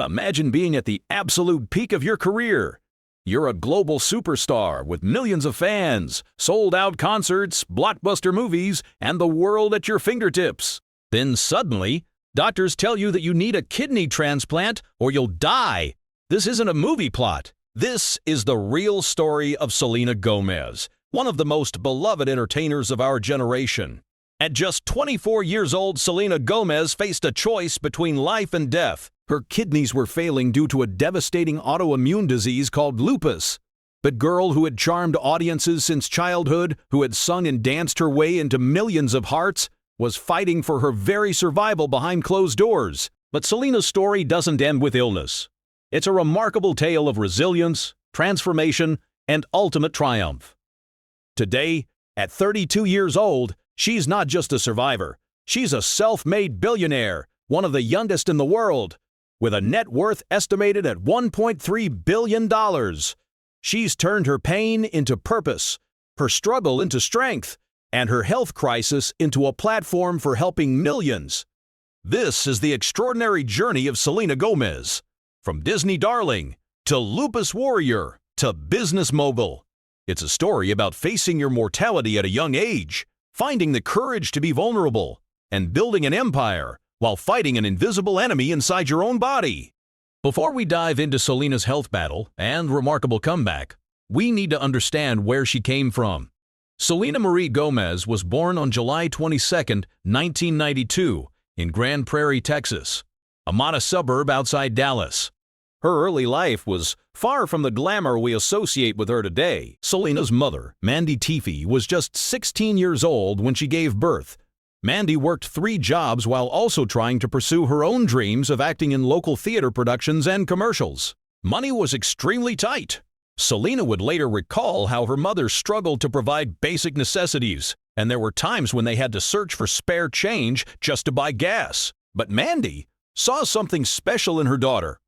Imagine being at the absolute peak of your career. You're a global superstar with millions of fans, sold-out concerts, blockbuster movies, and the world at your fingertips. Then suddenly, doctors tell you that you need a kidney transplant or you'll die. This isn't a movie plot. This is the real story of Selena Gomez, one of the most beloved entertainers of our generation. At just 24 years old, Selena Gomez faced a choice between life and death. Her kidneys were failing due to a devastating autoimmune disease called lupus. The girl who had charmed audiences since childhood, who had sung and danced her way into millions of hearts, was fighting for her very survival behind closed doors. But Selena's story doesn't end with illness. It's a remarkable tale of resilience, transformation, and ultimate triumph. Today, at 32 years old, she's not just a survivor. She's a self-made billionaire, one of the youngest in the world, with a net worth estimated at $1.3 billion. She's turned her pain into purpose, her struggle into strength, and her health crisis into a platform for helping millions. This is the extraordinary journey of Selena Gomez. From Disney darling, to Lupus warrior, to business mogul. It's a story about facing your mortality at a young age, finding the courage to be vulnerable, and building an empire while fighting an invisible enemy inside your own body. Before we dive into Selena's health battle and remarkable comeback, we need to understand where she came from. Selena Marie Gomez was born on July 22, 1992, in Grand Prairie, Texas, a modest suburb outside Dallas. Her early life was far from the glamour we associate with her today. Selena's mother, Mandy Teefee, was just 16 years old when she gave birth. Mandy worked 3 jobs while also trying to pursue her own dreams of acting in local theater productions and commercials. Money was extremely tight. Selena would later recall how her mother struggled to provide basic necessities, and there were times when they had to search for spare change just to buy gas. But Mandy saw something special in her daughter.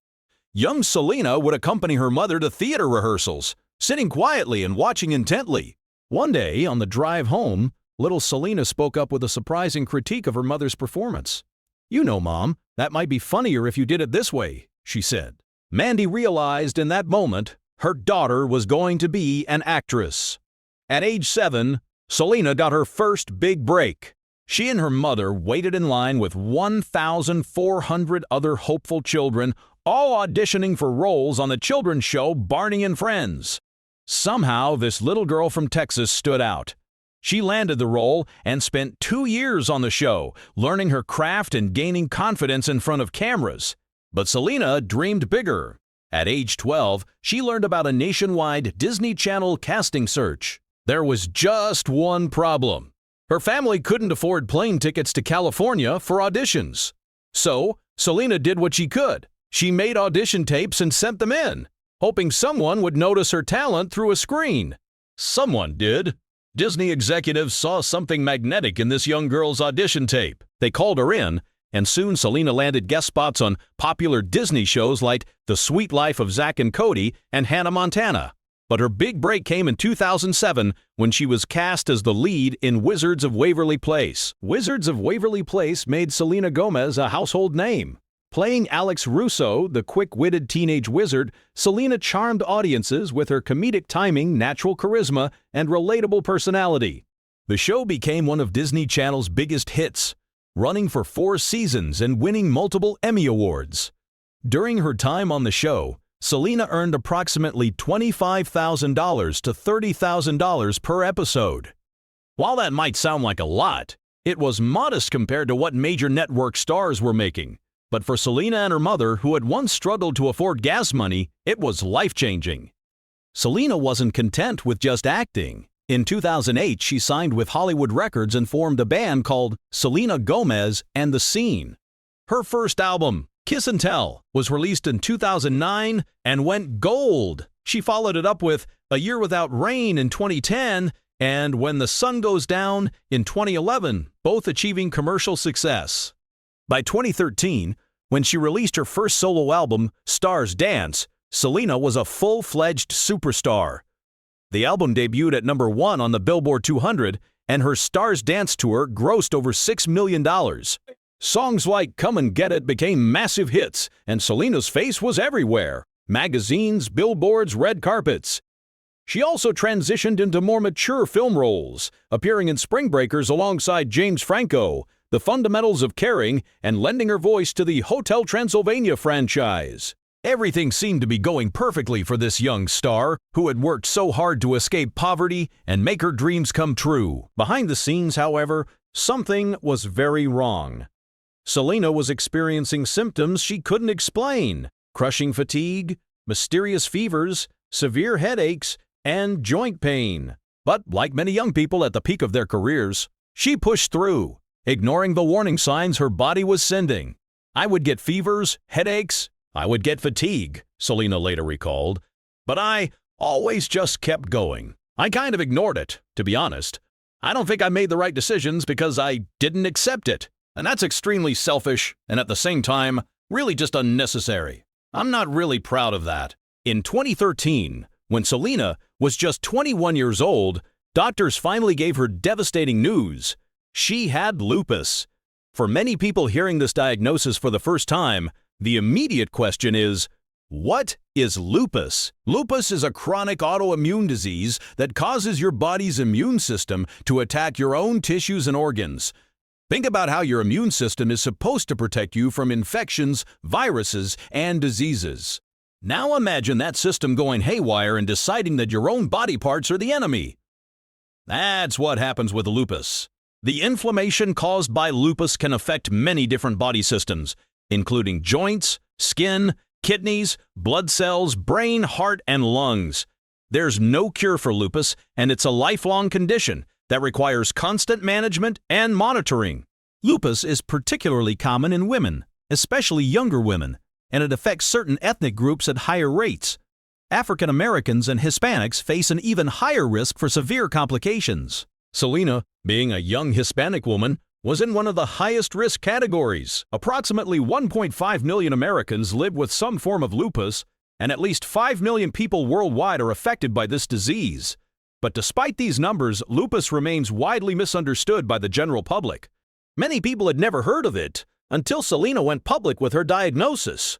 Young Selena would accompany her mother to theater rehearsals, sitting quietly and watching intently. One day, on the drive home, little Selena spoke up with a surprising critique of her mother's performance. "You know, Mom, that might be funnier if you did it this way," she said. Mandy realized in that moment her daughter was going to be an actress. At age 7, Selena got her first big break. She and her mother waited in line with 1,400 other hopeful children, all auditioning for roles on the children's show Barney and Friends. Somehow, this little girl from Texas stood out. She landed the role and spent 2 years on the show, learning her craft and gaining confidence in front of cameras. But Selena dreamed bigger. At age 12, she learned about a nationwide Disney Channel casting search. There was just one problem. Her family couldn't afford plane tickets to California for auditions. So, Selena did what she could. She made audition tapes and sent them in, hoping someone would notice her talent through a screen. Someone did. Disney executives saw something magnetic in this young girl's audition tape. They called her in, and soon Selena landed guest spots on popular Disney shows like The Sweet Life of Zack and Cody and Hannah Montana. But her big break came in 2007 when she was cast as the lead in Wizards of Waverly Place. Wizards of Waverly Place made Selena Gomez a household name. Playing Alex Russo, the quick-witted teenage wizard, Selena charmed audiences with her comedic timing, natural charisma, and relatable personality. The show became one of Disney Channel's biggest hits, running for 4 seasons and winning multiple Emmy Awards. During her time on the show, Selena earned approximately $25,000 to $30,000 per episode. While that might sound like a lot, it was modest compared to what major network stars were making. But for Selena and her mother, who had once struggled to afford gas money, it was life-changing. Selena wasn't content with just acting. In 2008, she signed with Hollywood Records and formed a band called Selena Gomez and the Scene. Her first album, Kiss and Tell, was released in 2009 and went gold. She followed it up with A Year Without Rain in 2010 and When the Sun Goes Down in 2011, both achieving commercial success. By 2013, when she released her first solo album, Stars Dance, Selena was a full-fledged superstar. The album debuted at number 1 on the Billboard 200, and her Stars Dance tour grossed over $6 million. Songs like Come and Get It became massive hits, and Selena's face was everywhere. Magazines, billboards, red carpets. She also transitioned into more mature film roles, appearing in Spring Breakers alongside James Franco, The Fundamentals of Caring, and lending her voice to the Hotel Transylvania franchise. Everything seemed to be going perfectly for this young star, who had worked so hard to escape poverty and make her dreams come true. Behind the scenes, however, something was very wrong. Selena was experiencing symptoms she couldn't explain: crushing fatigue, mysterious fevers, severe headaches, and joint pain. But like many young people at the peak of their careers, she pushed through, ignoring the warning signs her body was sending. "I would get fevers, headaches, I would get fatigue," Selena later recalled, "but I always just kept going. I kind of ignored it, to be honest. I don't think I made the right decisions because I didn't accept it. And that's extremely selfish and at the same time, really just unnecessary. I'm not really proud of that." In 2013, when Selena was just 21 years old, doctors finally gave her devastating news. She had lupus. For many people hearing this diagnosis for the first time, the immediate question is, what is lupus? Lupus is a chronic autoimmune disease that causes your body's immune system to attack your own tissues and organs. Think about how your immune system is supposed to protect you from infections, viruses, and diseases. Now imagine that system going haywire and deciding that your own body parts are the enemy. That's what happens with lupus. The inflammation caused by lupus can affect many different body systems, including joints, skin, kidneys, blood cells, brain, heart, and lungs. There's no cure for lupus, and it's a lifelong condition that requires constant management and monitoring. Lupus is particularly common in women, especially younger women, and it affects certain ethnic groups at higher rates. African Americans and Hispanics face an even higher risk for severe complications. Selena, being a young Hispanic woman, was in one of the highest risk categories. Approximately 1.5 million Americans live with some form of lupus, and at least 5 million people worldwide are affected by this disease. But despite these numbers, lupus remains widely misunderstood by the general public. Many people had never heard of it until Selena went public with her diagnosis.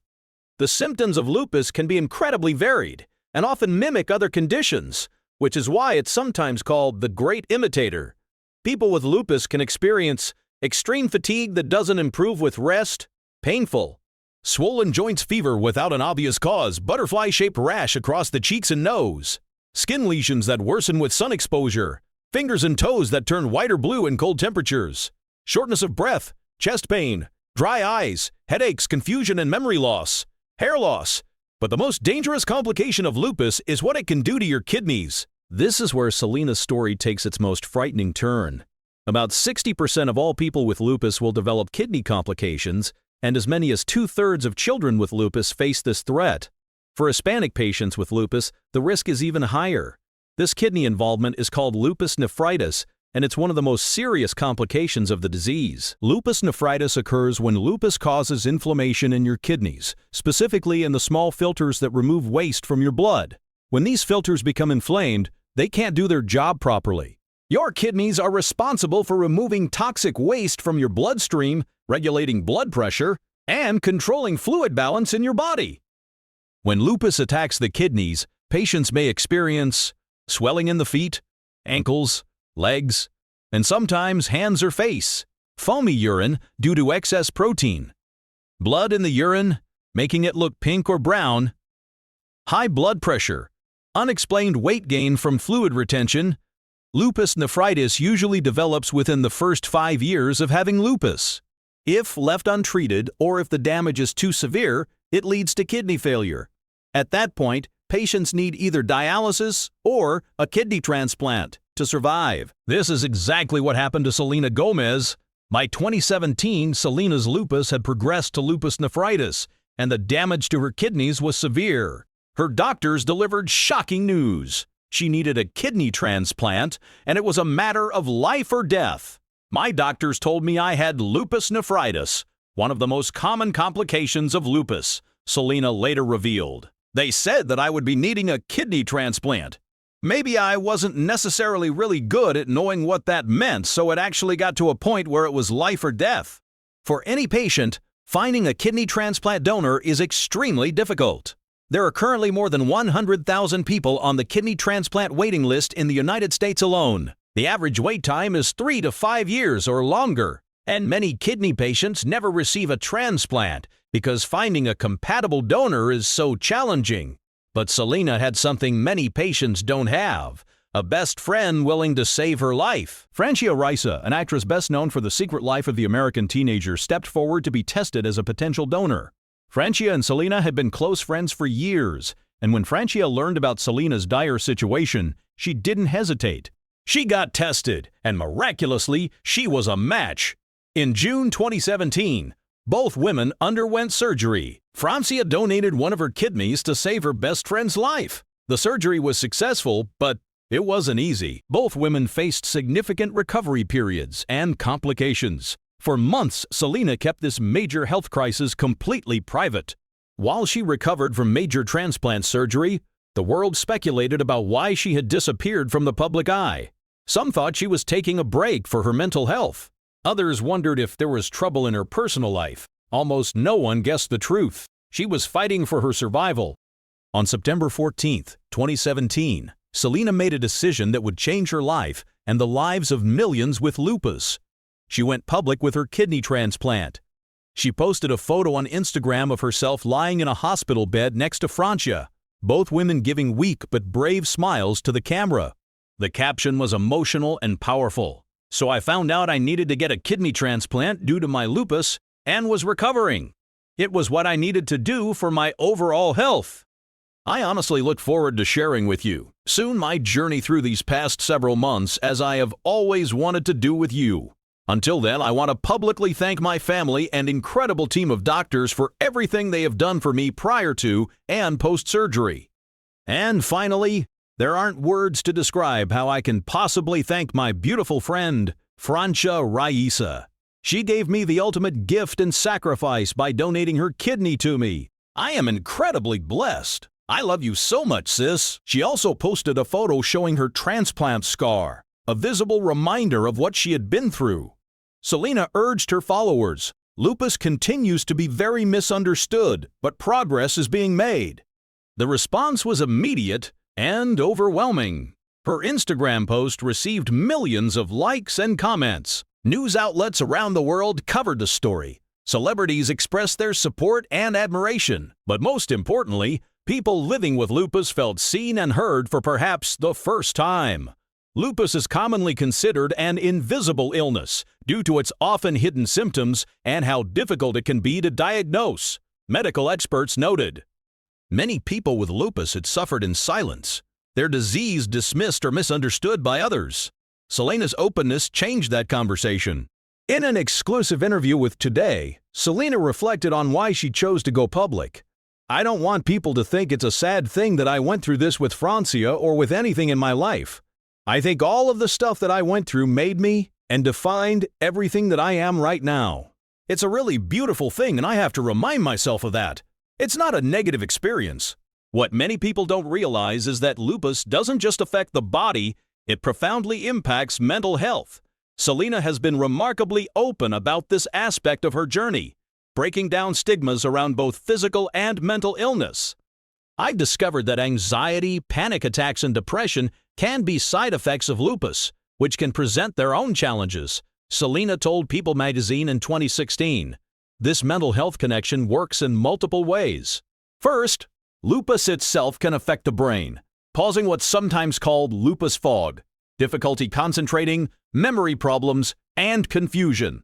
The symptoms of lupus can be incredibly varied and often mimic other conditions, which is why it's sometimes called the great imitator. People with lupus can experience extreme fatigue that doesn't improve with rest, painful, swollen joints, fever without an obvious cause, butterfly-shaped rash across the cheeks and nose, skin lesions that worsen with sun exposure, fingers and toes that turn white or blue in cold temperatures, shortness of breath, chest pain, dry eyes, headaches, confusion and memory loss, hair loss. But the most dangerous complication of lupus is what it can do to your kidneys. This is where Selena's story takes its most frightening turn. About 60% of all people with lupus will develop kidney complications, and as many as 2/3 of children with lupus face this threat. For Hispanic patients with lupus, the risk is even higher. This kidney involvement is called lupus nephritis, and it's one of the most serious complications of the disease. Lupus nephritis occurs when lupus causes inflammation in your kidneys, specifically in the small filters that remove waste from your blood. When these filters become inflamed, they can't do their job properly. Your kidneys are responsible for removing toxic waste from your bloodstream, regulating blood pressure, and controlling fluid balance in your body. When lupus attacks the kidneys, patients may experience swelling in the feet, ankles, legs, and sometimes hands or face, foamy urine due to excess protein, blood in the urine, making it look pink or brown, high blood pressure, unexplained weight gain from fluid retention. Lupus nephritis usually develops within the first 5 years of having lupus. If left untreated or if the damage is too severe, it leads to kidney failure. At that point, patients need either dialysis or a kidney transplant to survive. This is exactly what happened to Selena Gomez. By 2017, Selena's lupus had progressed to lupus nephritis, and the damage to her kidneys was severe. Her doctors delivered shocking news. She needed a kidney transplant, and it was a matter of life or death. "My doctors told me I had lupus nephritis, one of the most common complications of lupus," Selena later revealed. "They said that I would be needing a kidney transplant. Maybe I wasn't necessarily really good at knowing what that meant, so it actually got to a point where it was life or death. For any patient, finding a kidney transplant donor is extremely difficult. There are currently more than 100,000 people on the kidney transplant waiting list in the United States alone. The average wait time is 3 to 5 years or longer, and many kidney patients never receive a transplant because finding a compatible donor is so challenging. But Selena had something many patients don't have: a best friend willing to save her life. Francia Raisa, an actress best known for The Secret Life of the American Teenager, stepped forward to be tested as a potential donor. Francia and Selena had been close friends for years, and when Francia learned about Selena's dire situation, she didn't hesitate. She got tested, and miraculously, she was a match. In June 2017, both women underwent surgery. Francia donated one of her kidneys to save her best friend's life. The surgery was successful, but it wasn't easy. Both women faced significant recovery periods and complications. For months, Selena kept this major health crisis completely private. While she recovered from major transplant surgery, the world speculated about why she had disappeared from the public eye. Some thought she was taking a break for her mental health. Others wondered if there was trouble in her personal life. Almost no one guessed the truth. She was fighting for her survival. On September 14, 2017, Selena made a decision that would change her life and the lives of millions with lupus. She went public with her kidney transplant. She posted a photo on Instagram of herself lying in a hospital bed next to Francia, both women giving weak but brave smiles to the camera. The caption was emotional and powerful. "So I found out I needed to get a kidney transplant due to my lupus and was recovering. It was what I needed to do for my overall health. I honestly look forward to sharing with you soon my journey through these past several months, as I have always wanted to do with you. Until then, I want to publicly thank my family and incredible team of doctors for everything they have done for me prior to and post-surgery. And finally, there aren't words to describe how I can possibly thank my beautiful friend, Francia Raisa. She gave me the ultimate gift and sacrifice by donating her kidney to me. I am incredibly blessed. I love you so much, sis." She also posted a photo showing her transplant scar, a visible reminder of what she had been through. Selena urged her followers, "Lupus continues to be very misunderstood, but progress is being made." The response was immediate and overwhelming. Her Instagram post received millions of likes and comments. News outlets around the world covered the story. Celebrities expressed their support and admiration. But most importantly, people living with lupus felt seen and heard for perhaps the first time. Lupus is commonly considered an invisible illness due to its often hidden symptoms and how difficult it can be to diagnose, medical experts noted. Many people with lupus had suffered in silence, their disease dismissed or misunderstood by others. Selena's openness changed that conversation. In an exclusive interview with Today, Selena reflected on why she chose to go public. "I don't want people to think it's a sad thing that I went through this with Francia or with anything in my life. I think all of the stuff that I went through made me and defined everything that I am right now. It's a really beautiful thing, and I have to remind myself of that. It's not a negative experience." What many people don't realize is that lupus doesn't just affect the body, it profoundly impacts mental health. Selena has been remarkably open about this aspect of her journey, breaking down stigmas around both physical and mental illness. "I've discovered that anxiety, panic attacks, and depression can be side effects of lupus, which can present their own challenges," Selena told People magazine in 2016. This mental health connection works in multiple ways. First, lupus itself can affect the brain, causing what's sometimes called lupus fog, difficulty concentrating, memory problems, and confusion.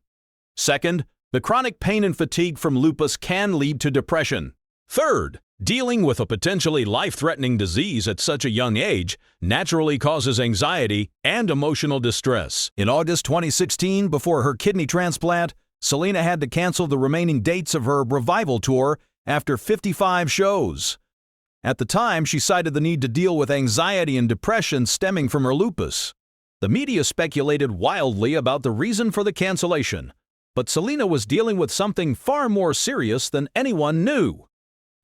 Second, the chronic pain and fatigue from lupus can lead to depression. Third, dealing with a potentially life-threatening disease at such a young age naturally causes anxiety and emotional distress. In August 2016, before her kidney transplant, Selena had to cancel the remaining dates of her revival tour after 55 shows. At the time, she cited the need to deal with anxiety and depression stemming from her lupus. The media speculated wildly about the reason for the cancellation, but Selena was dealing with something far more serious than anyone knew.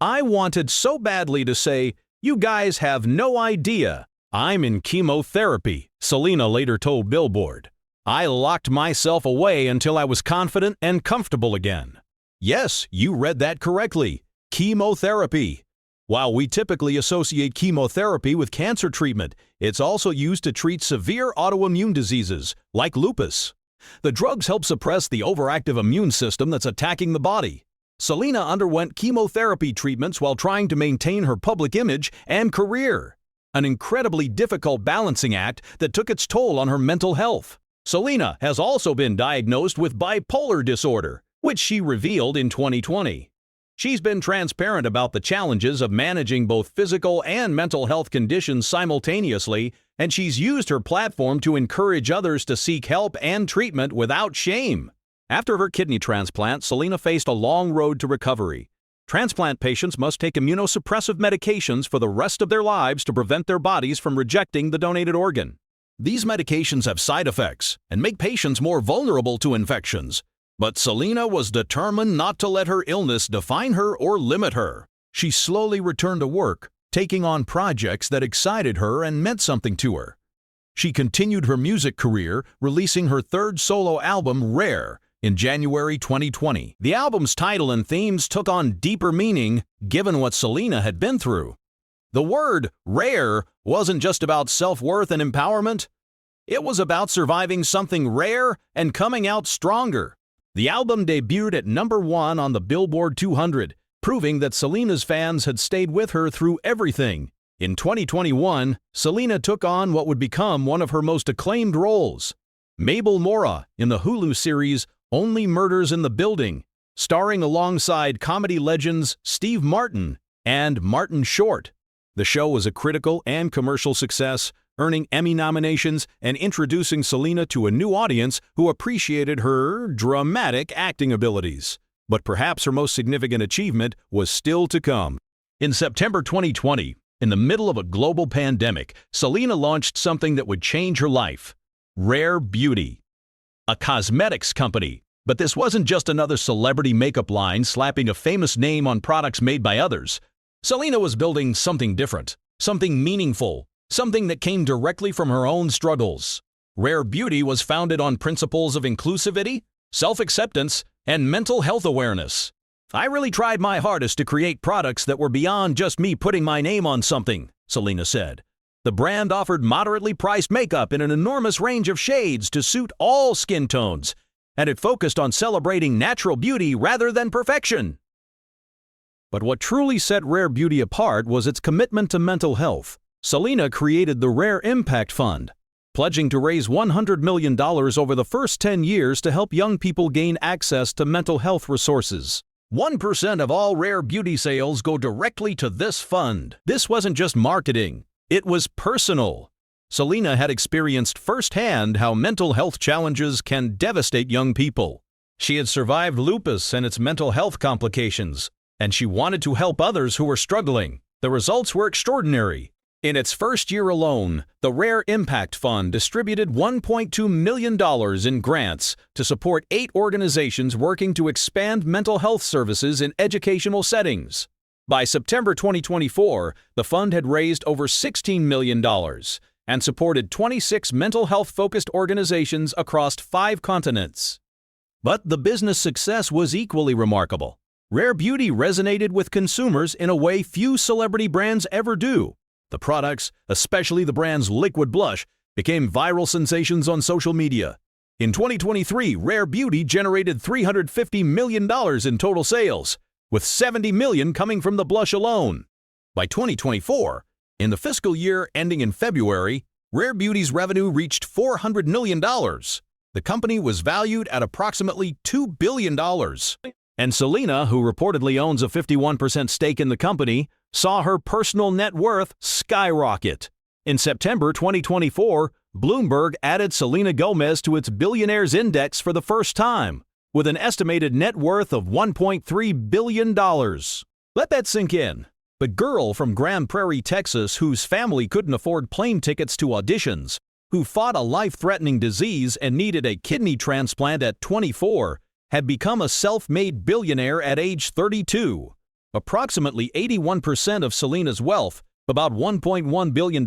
"I wanted so badly to say, 'You guys have no idea. I'm in chemotherapy,'" Selena later told Billboard. I locked myself away until I was confident and comfortable again. Yes, you read that correctly. Chemotherapy. While we typically associate chemotherapy with cancer treatment, it's also used to treat severe autoimmune diseases, like lupus. The drugs help suppress the overactive immune system that's attacking the body. Selena underwent chemotherapy treatments while trying to maintain her public image and career. An incredibly difficult balancing act that took its toll on her mental health. Selena has also been diagnosed with bipolar disorder, which she revealed in 2020. She's been transparent about the challenges of managing both physical and mental health conditions simultaneously, and she's used her platform to encourage others to seek help and treatment without shame. After her kidney transplant, Selena faced a long road to recovery. Transplant patients must take immunosuppressive medications for the rest of their lives to prevent their bodies from rejecting the donated organ. These medications have side effects and make patients more vulnerable to infections. But Selena was determined not to let her illness define her or limit her. She slowly returned to work, taking on projects that excited her and meant something to her. She continued her music career, releasing her third solo album, Rare, in January 2020. The album's title and themes took on deeper meaning, given what Selena had been through. The word rare wasn't just about self-worth and empowerment. It was about surviving something rare and coming out stronger. The album debuted at #1 on the Billboard 200, proving that Selena's fans had stayed with her through everything. In 2021, Selena took on what would become one of her most acclaimed roles, Mabel Mora in the Hulu series Only Murders in the Building, starring alongside comedy legends Steve Martin and Martin Short. The show was a critical and commercial success, earning Emmy nominations and introducing Selena to a new audience who appreciated her dramatic acting abilities. But perhaps her most significant achievement was still to come. In September 2020, in the middle of a global pandemic, Selena launched something that would change her life: Rare Beauty, a cosmetics company. But this wasn't just another celebrity makeup line slapping a famous name on products made by others. Selena was building something different, something meaningful, something that came directly from her own struggles. Rare Beauty was founded on principles of inclusivity, self-acceptance, and mental health awareness. I really tried my hardest to create products that were beyond just me putting my name on something, Selena said. The brand offered moderately priced makeup in an enormous range of shades to suit all skin tones, and it focused on celebrating natural beauty rather than perfection. But what truly set Rare Beauty apart was its commitment to mental health. Selena created the Rare Impact Fund, pledging to raise $100 million over the first 10 years to help young people gain access to mental health resources. 1% of all Rare Beauty sales go directly to this fund. This wasn't just marketing, it was personal. Selena had experienced firsthand how mental health challenges can devastate young people. She had survived lupus and its mental health complications, and she wanted to help others who were struggling. The results were extraordinary. In its first year alone, the Rare Impact Fund distributed $1.2 million in grants to support 8 organizations working to expand mental health services in educational settings. By September 2024, the fund had raised over $16 million and supported 26 mental health-focused organizations across 5 continents. But the business success was equally remarkable. Rare Beauty resonated with consumers in a way few celebrity brands ever do. The products, especially the brand's liquid blush, became viral sensations on social media. In 2023, Rare Beauty generated $350 million in total sales, with $70 million coming from the blush alone. By 2024, in the fiscal year ending in February, Rare Beauty's revenue reached $400 million. The company was valued at approximately $2 billion. And Selena, who reportedly owns a 51% stake in the company, saw her personal net worth skyrocket. In September 2024, Bloomberg added Selena Gomez to its Billionaires index for the first time, with an estimated net worth of $1.3 billion. Let that sink in. The girl from Grand Prairie, Texas, whose family couldn't afford plane tickets to auditions, who fought a life-threatening disease and needed a kidney transplant at 24, had become a self-made billionaire at age 32. Approximately 81% of Selena's wealth, about $1.1 billion,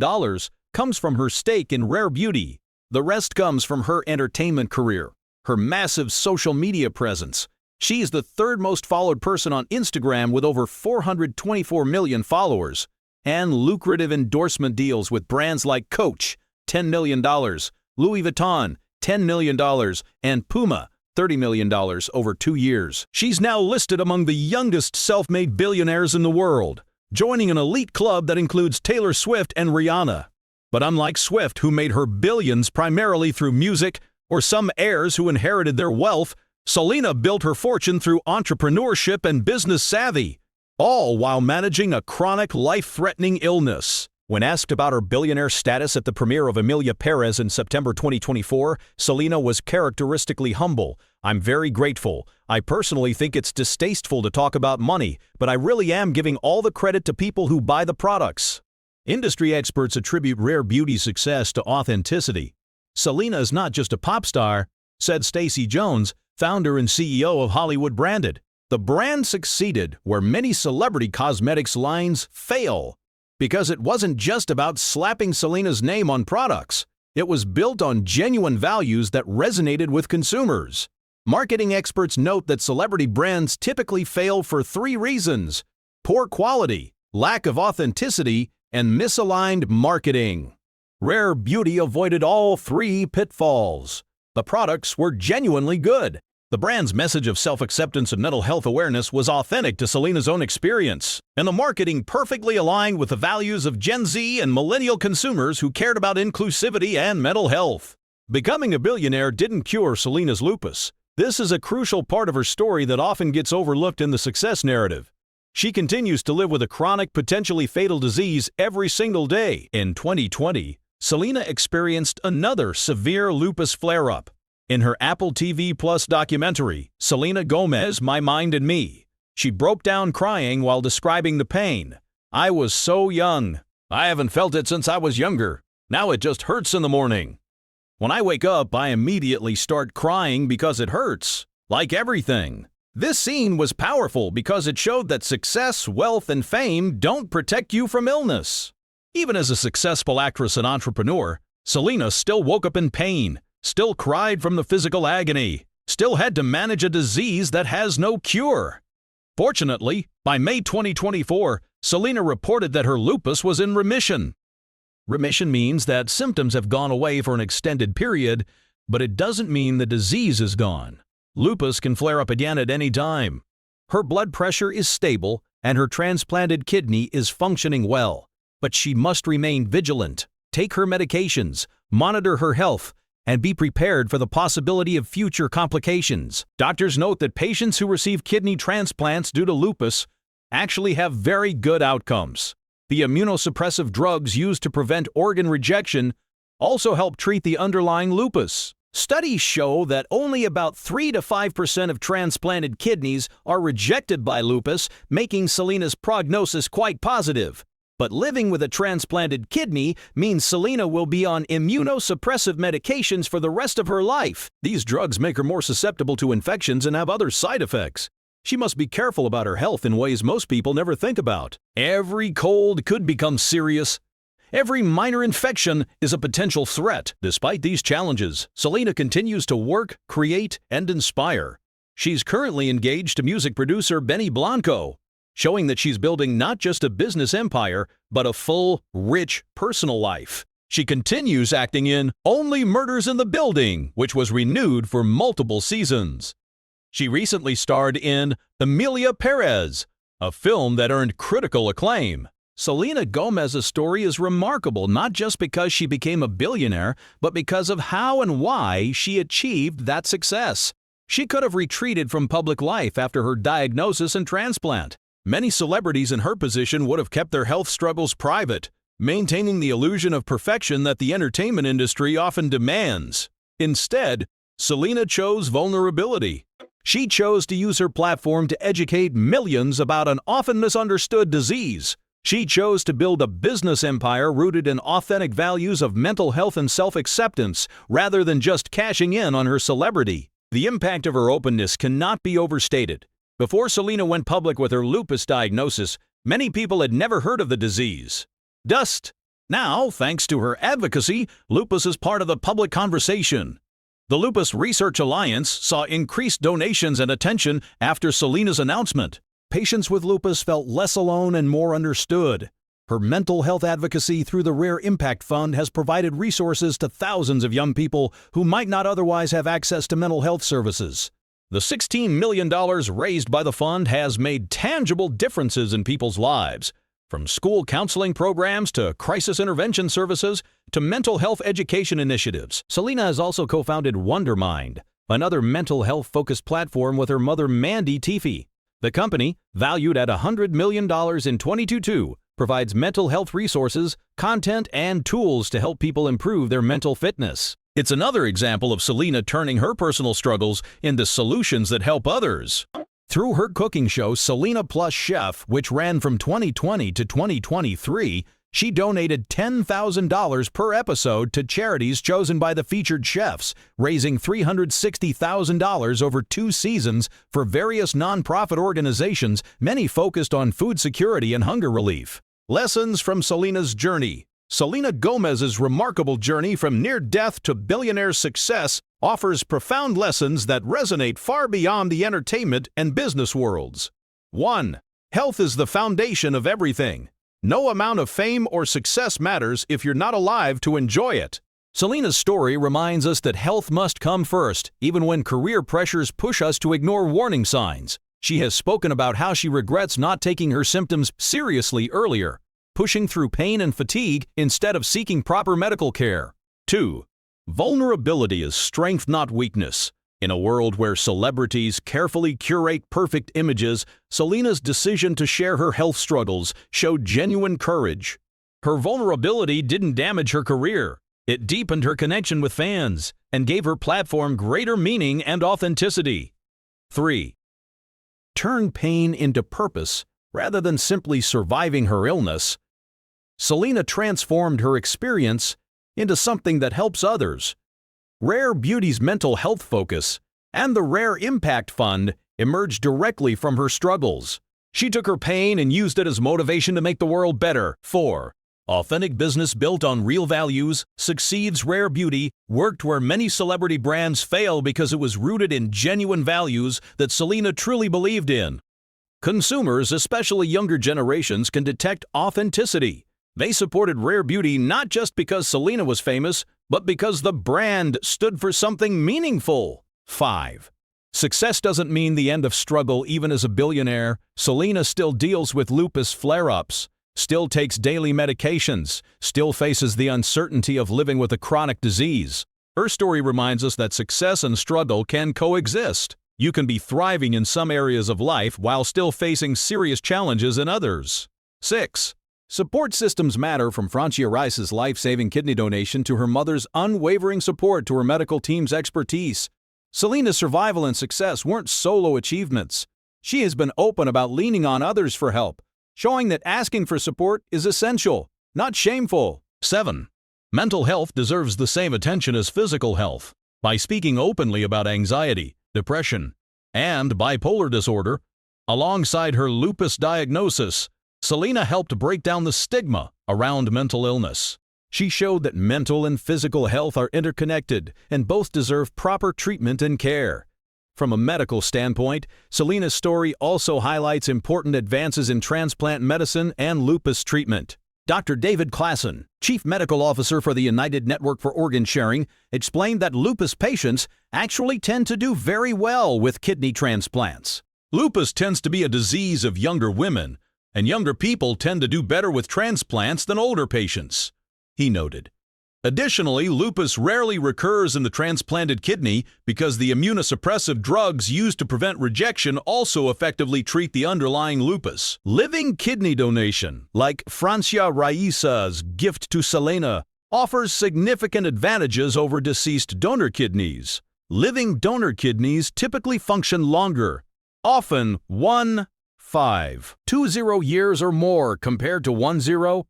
comes from her stake in Rare Beauty. The rest comes from her entertainment career, her massive social media presence. She's the third most followed person on Instagram with over 424 million followers, and lucrative endorsement deals with brands like Coach, $10 million, Louis Vuitton, $10 million, and Puma, $30 million over 2 years. She's now listed among the youngest self-made billionaires in the world, joining an elite club that includes Taylor Swift and Rihanna. But unlike Swift, who made her billions primarily through music, or some heirs who inherited their wealth, Selena built her fortune through entrepreneurship and business savvy, all while managing a chronic, life-threatening illness. When asked about her billionaire status at the premiere of Emilia Perez in September 2024, Selena was characteristically humble. "I'm very grateful. I personally think it's distasteful to talk about money, but I really am giving all the credit to people who buy the products." Industry experts attribute Rare Beauty's success to authenticity. "Selena is not just a pop star," said Stacey Jones, founder and CEO of Hollywood Branded. "The brand succeeded where many celebrity cosmetics lines fail, because it wasn't just about slapping Selena's name on products. It was built on genuine values that resonated with consumers." Marketing experts note that celebrity brands typically fail for 3 reasons: poor quality, lack of authenticity, and misaligned marketing. Rare Beauty avoided all 3 pitfalls. The products were genuinely good. The brand's message of self-acceptance and mental health awareness was authentic to Selena's own experience, and the marketing perfectly aligned with the values of Gen Z and millennial consumers who cared about inclusivity and mental health. Becoming a billionaire didn't cure Selena's lupus. This is a crucial part of her story that often gets overlooked in the success narrative. She continues to live with a chronic, potentially fatal disease every single day. In 2020, Selena experienced another severe lupus flare-up. In her Apple TV Plus documentary, Selena Gomez, My Mind and Me, she broke down crying while describing the pain. "I was so young. I haven't felt it since I was younger. Now it just hurts in the morning. When I wake up, I immediately start crying because it hurts. Like everything." This scene was powerful because it showed that success, wealth, and fame don't protect you from illness. Even as a successful actress and entrepreneur, Selena still woke up in pain, still cried from the physical agony, still had to manage a disease that has no cure. Fortunately, by May 2024, Selena reported that her lupus was in remission. Remission means that symptoms have gone away for an extended period, but it doesn't mean the disease is gone. Lupus can flare up again at any time. Her blood pressure is stable, and her transplanted kidney is functioning well. But she must remain vigilant, take her medications, monitor her health, and be prepared for the possibility of future complications. Doctors note that patients who receive kidney transplants due to lupus actually have very good outcomes. The immunosuppressive drugs used to prevent organ rejection also help treat the underlying lupus. Studies show that only about 3 to 5% of transplanted kidneys are rejected by lupus, making Selena's prognosis quite positive. But living with a transplanted kidney means Selena will be on immunosuppressive medications for the rest of her life. These drugs make her more susceptible to infections and have other side effects. She must be careful about her health in ways most people never think about. Every cold could become serious. Every minor infection is a potential threat. Despite these challenges, Selena continues to work, create, and inspire. She's currently engaged to music producer Benny Blanco, showing that she's building not just a business empire, but a full, rich personal life. She continues acting in Only Murders in the Building, which was renewed for multiple seasons. She recently starred in Emilia Perez, a film that earned critical acclaim. Selena Gomez's story is remarkable not just because she became a billionaire, but because of how and why she achieved that success. She could have retreated from public life after her diagnosis and transplant. Many celebrities in her position would have kept their health struggles private, maintaining the illusion of perfection that the entertainment industry often demands. Instead, Selena chose vulnerability. She chose to use her platform to educate millions about an often misunderstood disease. She chose to build a business empire rooted in authentic values of mental health and self-acceptance, rather than just cashing in on her celebrity. The impact of her openness cannot be overstated. Before Selena went public with her lupus diagnosis, many people had never heard of the disease. Dust Now, thanks to her advocacy, lupus is part of the public conversation. The Lupus Research Alliance saw increased donations and attention after Selena's announcement. Patients with lupus felt less alone and more understood. Her mental health advocacy through the Rare Impact Fund has provided resources to thousands of young people who might not otherwise have access to mental health services. The $16 million raised by the fund has made tangible differences in people's lives. From school counseling programs to crisis intervention services to mental health education initiatives. Selena has also co-founded WonderMind, another mental health-focused platform with her mother Mandy Teefee. The company, valued at $100 million in 2022, provides mental health resources, content, and tools to help people improve their mental fitness. It's another example of Selena turning her personal struggles into solutions that help others. Through her cooking show, Selena Plus Chef, which ran from 2020 to 2023, she donated $10,000 per episode to charities chosen by the featured chefs, raising $360,000 over 2 seasons for various nonprofit organizations, many focused on food security and hunger relief. Lessons from Selena's journey. Selena Gomez's remarkable journey from near-death to billionaire success offers profound lessons that resonate far beyond the entertainment and business worlds. 1. Health is the foundation of everything. No amount of fame or success matters if you're not alive to enjoy it. Selena's story reminds us that health must come first, even when career pressures push us to ignore warning signs. She has spoken about how she regrets not taking her symptoms seriously earlier, pushing through pain and fatigue instead of seeking proper medical care. 2. Vulnerability is strength, not weakness. In a world where celebrities carefully curate perfect images, Selena's decision to share her health struggles showed genuine courage. Her vulnerability didn't damage her career. It deepened her connection with fans and gave her platform greater meaning and authenticity. 3. Turn pain into purpose rather than simply surviving her illness. Selena transformed her experience into something that helps others. Rare Beauty's mental health focus and the Rare Impact Fund emerged directly from her struggles. She took her pain and used it as motivation to make the world better. 4. Authentic business built on real values succeeds. Rare Beauty worked where many celebrity brands fail because it was rooted in genuine values that Selena truly believed in. Consumers, especially younger generations, can detect authenticity. They supported Rare Beauty not just because Selena was famous, but because the brand stood for something meaningful. 5. Success doesn't mean the end of struggle. Even as a billionaire, Selena still deals with lupus flare-ups, still takes daily medications, still faces the uncertainty of living with a chronic disease. Her story reminds us that success and struggle can coexist. You can be thriving in some areas of life while still facing serious challenges in others. 6. Support systems matter. From Francia Raisa's life-saving kidney donation to her mother's unwavering support to her medical team's expertise. Selena's survival and success weren't solo achievements. She has been open about leaning on others for help, showing that asking for support is essential, not shameful. 7. Mental health deserves the same attention as physical health. By speaking openly about anxiety, depression, and bipolar disorder, alongside her lupus diagnosis, Selena helped break down the stigma around mental illness. She showed that mental and physical health are interconnected and both deserve proper treatment and care. From a medical standpoint, Selena's story also highlights important advances in transplant medicine and lupus treatment. Dr. David Klassen, Chief Medical Officer for the United Network for Organ Sharing, explained that lupus patients actually tend to do very well with kidney transplants. Lupus tends to be a disease of younger women, and younger people tend to do better with transplants than older patients, he noted. Additionally, lupus rarely recurs in the transplanted kidney because the immunosuppressive drugs used to prevent rejection also effectively treat the underlying lupus. Living kidney donation, like Francia Raisa's gift to Selena, offers significant advantages over deceased donor kidneys. Living donor kidneys typically function longer, often 20 years or more compared to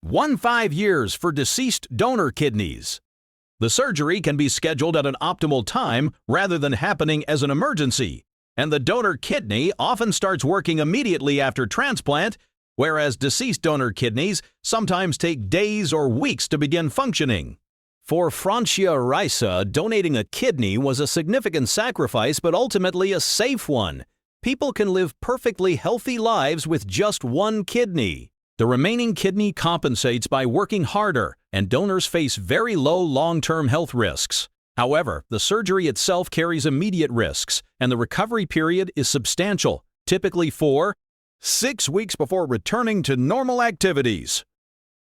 15 years for deceased donor kidneys. The surgery can be scheduled at an optimal time rather than happening as an emergency, and the donor kidney often starts working immediately after transplant whereas deceased donor kidneys sometimes take days or weeks to begin functioning. For Francia Raisa, donating a kidney was a significant sacrifice but ultimately a safe one. People can live perfectly healthy lives with just one kidney. The remaining kidney compensates by working harder, and donors face very low long-term health risks. However, the surgery itself carries immediate risks, and the recovery period is substantial, typically 4-6 weeks before returning to normal activities.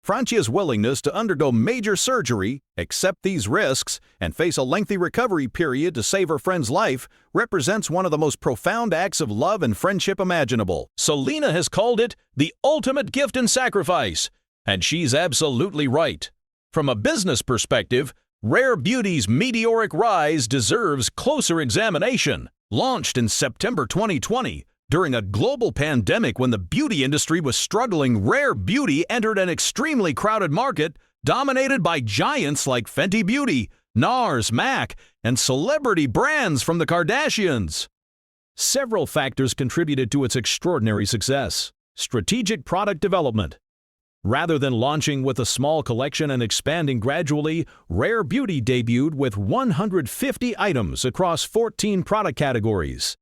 Francia's willingness to undergo major surgery, accept these risks, and face a lengthy recovery period to save her friend's life represents one of the most profound acts of love and friendship imaginable. Selena has called it the ultimate gift and sacrifice, and she's absolutely right. From a business perspective, Rare Beauty's meteoric rise deserves closer examination. Launched in September 2020, during a global pandemic when the beauty industry was struggling, Rare Beauty entered an extremely crowded market dominated by giants like Fenty Beauty, NARS, MAC, and celebrity brands from the Kardashians. Several factors contributed to its extraordinary success. Strategic product development. Rather than launching with a small collection and expanding gradually, Rare Beauty debuted with 150 items across 14 product categories.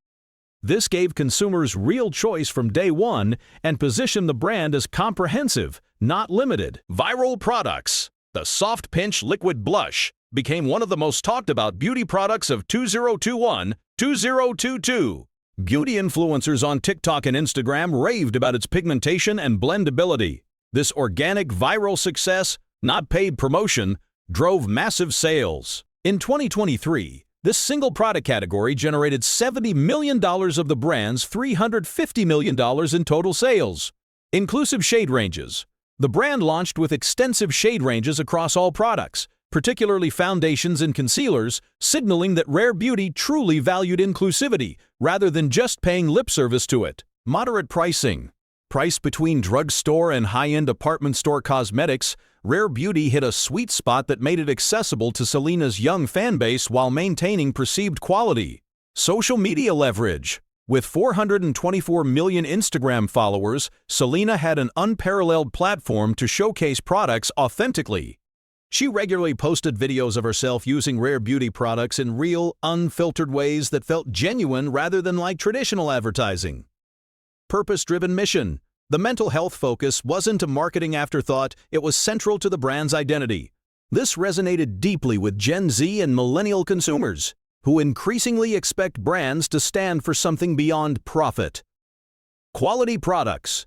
This gave consumers real choice from day one and positioned the brand as comprehensive, not limited. Viral products. The Soft Pinch Liquid Blush became one of the most talked about beauty products of 2021-2022. Beauty influencers on TikTok and Instagram raved about its pigmentation and blendability. This organic viral success, not paid promotion, drove massive sales. In 2023, this single product category generated $70 million of the brand's $350 million in total sales. Inclusive shade ranges. The brand launched with extensive shade ranges across all products, particularly foundations and concealers, signaling that Rare Beauty truly valued inclusivity rather than just paying lip service to it. Moderate pricing. Priced between drugstore and high-end department store cosmetics, Rare Beauty hit a sweet spot that made it accessible to Selena's young fanbase while maintaining perceived quality. Social media leverage. With 424 million Instagram followers, Selena had an unparalleled platform to showcase products authentically. She regularly posted videos of herself using Rare Beauty products in real, unfiltered ways that felt genuine rather than like traditional advertising. Purpose-driven mission. The mental health focus wasn't a marketing afterthought, it was central to the brand's identity. This resonated deeply with Gen Z and millennial consumers, who increasingly expect brands to stand for something beyond profit. Quality products.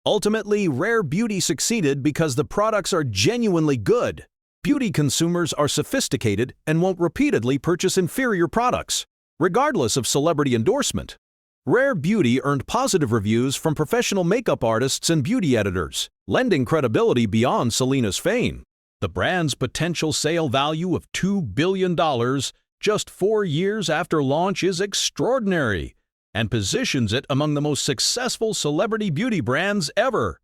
Ultimately, Rare Beauty succeeded because the products are genuinely good. Beauty consumers are sophisticated and won't repeatedly purchase inferior products, regardless of celebrity endorsement. Rare Beauty earned positive reviews from professional makeup artists and beauty editors, lending credibility beyond Selena's fame. The brand's potential sale value of $2 billion just 4 years after launch is extraordinary and positions it among the most successful celebrity beauty brands ever,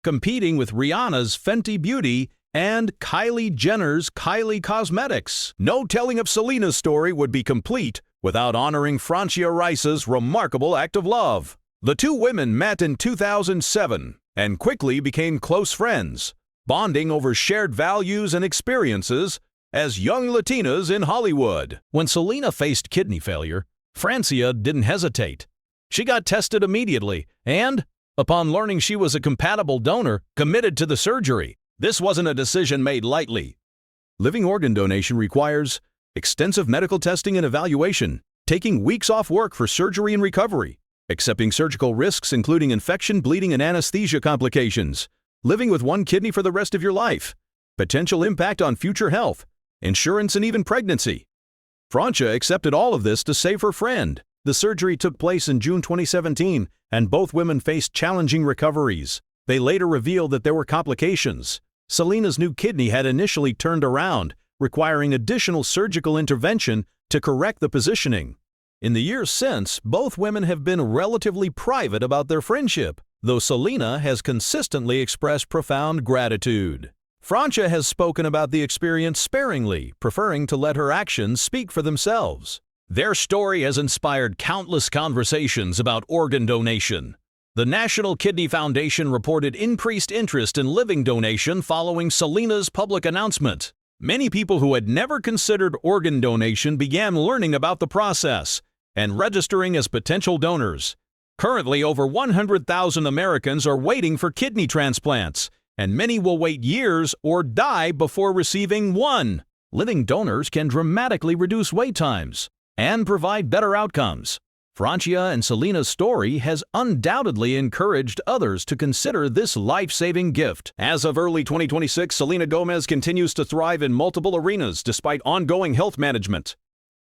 competing with Rihanna's Fenty Beauty and Kylie Jenner's Kylie Cosmetics. No telling of Selena's story would be complete without honoring Francia Raisa's remarkable act of love. The two women met in 2007 and quickly became close friends, bonding over shared values and experiences as young Latinas in Hollywood. When Selena faced kidney failure, Francia didn't hesitate. She got tested immediately and, upon learning she was a compatible donor, committed to the surgery. This wasn't a decision made lightly. Living organ donation requires extensive medical testing and evaluation, taking weeks off work for surgery and recovery, accepting surgical risks including infection, bleeding, and anesthesia complications, living with one kidney for the rest of your life, potential impact on future health, insurance, and even pregnancy. Francia accepted all of this to save her friend. The surgery took place in June 2017, and both women faced challenging recoveries. They later revealed that there were complications. Selena's new kidney had initially turned around, requiring additional surgical intervention to correct the positioning. In the years since, both women have been relatively private about their friendship, though Selena has consistently expressed profound gratitude. Francia has spoken about the experience sparingly, preferring to let her actions speak for themselves. Their story has inspired countless conversations about organ donation. The National Kidney Foundation reported increased interest in living donation following Selena's public announcement. Many people who had never considered organ donation began learning about the process and registering as potential donors. Currently, over 100,000 Americans are waiting for kidney transplants, and many will wait years or die before receiving one. Living donors can dramatically reduce wait times and provide better outcomes. Francia and Selena's story has undoubtedly encouraged others to consider this life-saving gift. As of early 2026, Selena Gomez continues to thrive in multiple arenas despite ongoing health management.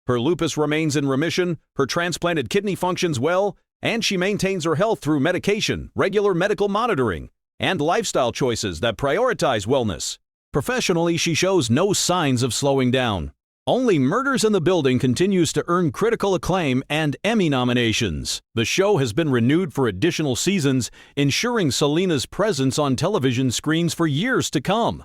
Her lupus remains in remission, her transplanted kidney functions well, and she maintains her health through medication, regular medical monitoring, and lifestyle choices that prioritize wellness. Professionally, she shows no signs of slowing down. Only Murders in the Building continues to earn critical acclaim and Emmy nominations. The show has been renewed for additional seasons, ensuring Selena's presence on television screens for years to come.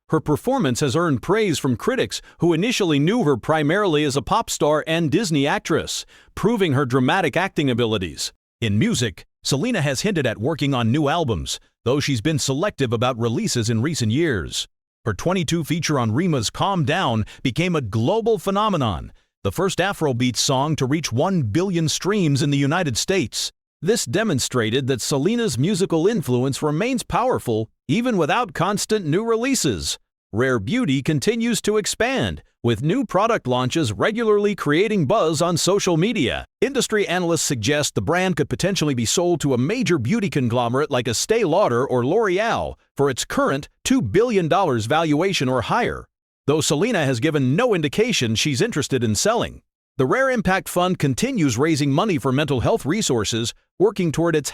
Her performance has earned praise from critics who initially knew her primarily as a pop star and Disney actress, proving her dramatic acting abilities. In music, Selena has hinted at working on new albums, though she's been selective about releases in recent years. Her 22 feature on Rima's Calm Down became a global phenomenon, the first Afrobeat song to reach 1 billion streams in the United States. This demonstrated that Selena's musical influence remains powerful even without constant new releases. Rare Beauty continues to expand, with new product launches regularly creating buzz on social media. Industry analysts suggest the brand could potentially be sold to a major beauty conglomerate like Estee Lauder or L'Oreal for its current $2 billion valuation or higher, though Selena has given no indication she's interested in selling. The Rare Impact Fund continues raising money for mental health resources, working toward its